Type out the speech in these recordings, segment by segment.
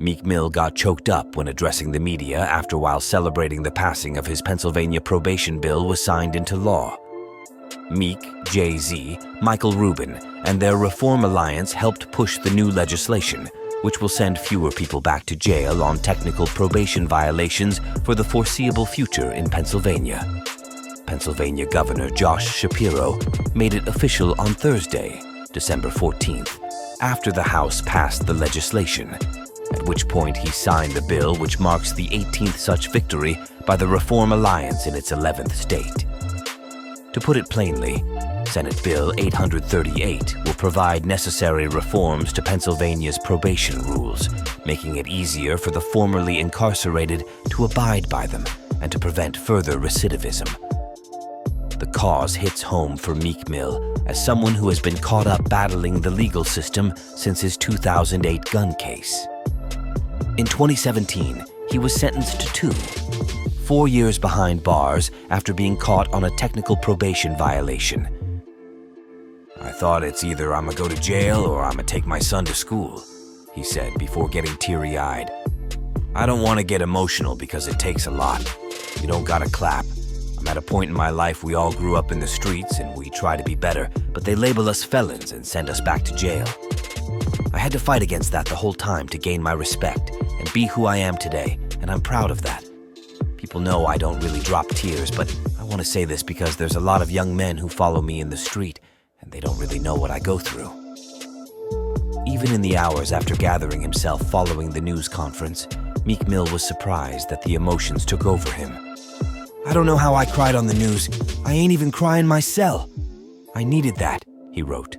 Meek Mill got choked up when addressing the media after, while celebrating the passing of his Pennsylvania probation bill, was signed into law. Meek, Jay-Z, Michael Rubin, and their Reform Alliance helped push the new legislation, which will send fewer people back to jail on technical probation violations for the foreseeable future in Pennsylvania. Pennsylvania Governor Josh Shapiro made it official on Thursday, December 14th, after the House passed the legislation, at which point he signed the bill, which marks the 18th such victory by the Reform Alliance in its 11th state. To put it plainly, Senate Bill 838 will provide necessary reforms to Pennsylvania's probation rules, making it easier for the formerly incarcerated to abide by them and to prevent further recidivism. The cause hits home for Meek Mill as someone who has been caught up battling the legal system since his 2008 gun case. In 2017, he was sentenced to 4 years behind bars after being caught on a technical probation violation. "I thought it's either I'ma go to jail or I'ma take my son to school," he said before getting teary-eyed. "I don't want to get emotional because it takes a lot. You don't gotta clap. I'm at a point in my life we all grew up in the streets and we try to be better, but they label us felons and send us back to jail. I had to fight against that the whole time to gain my respect and be who I am today, and I'm proud of that. People know I don't really drop tears, but I want to say this because there's a lot of young men who follow me in the street, and they don't really know what I go through." Even in the hours after gathering himself following the news conference, Meek Mill was surprised that the emotions took over him. "I don't know how I cried on the news. I ain't even crying my cell. I needed that," he wrote.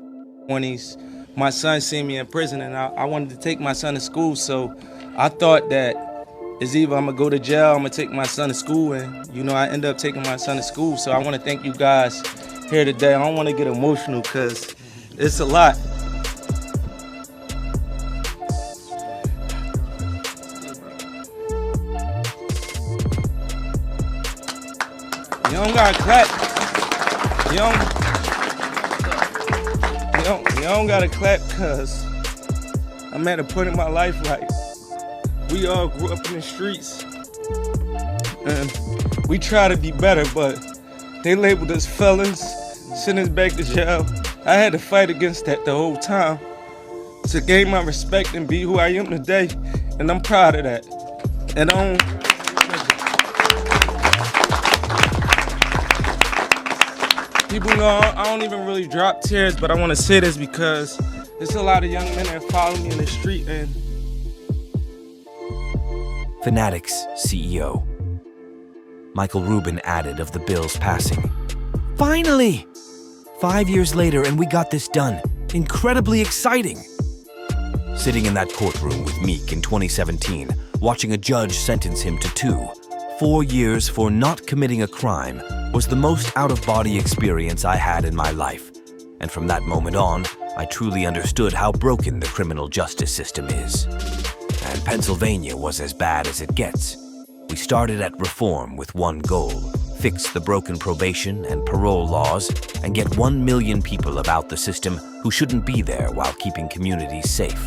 My son seen me in prison, and I wanted to take my son to school, so I thought that it's either I'm gonna go to jail, I'm gonna take my son to school, and I end up taking my son to school. So I want to thank you guys here today. I don't want to get emotional because it's a lot. You don't gotta clap. You don't gotta clap because I'm at a point in my life like we all grew up in the streets and we try to be better, but they labeled us felons, sent us back to jail. I had to fight against that the whole time to gain my respect and be who I am today, and I'm proud of that. And people know I don't even really drop tears, but I want to say this because there's a lot of young men that follow me in the street. And Fanatics CEO Michael Rubin added of the bill's passing, "Finally! 5 years later and we got this done. Incredibly exciting." Sitting in that courtroom with Meek in 2017, watching a judge sentence him to 4 years for not committing a crime was the most out-of-body experience I had in my life. And from that moment on, I truly understood how broken the criminal justice system is. And Pennsylvania was as bad as it gets. We started at reform with one goal: fix the broken probation and parole laws and get 1 million people about the system who shouldn't be there while keeping communities safe.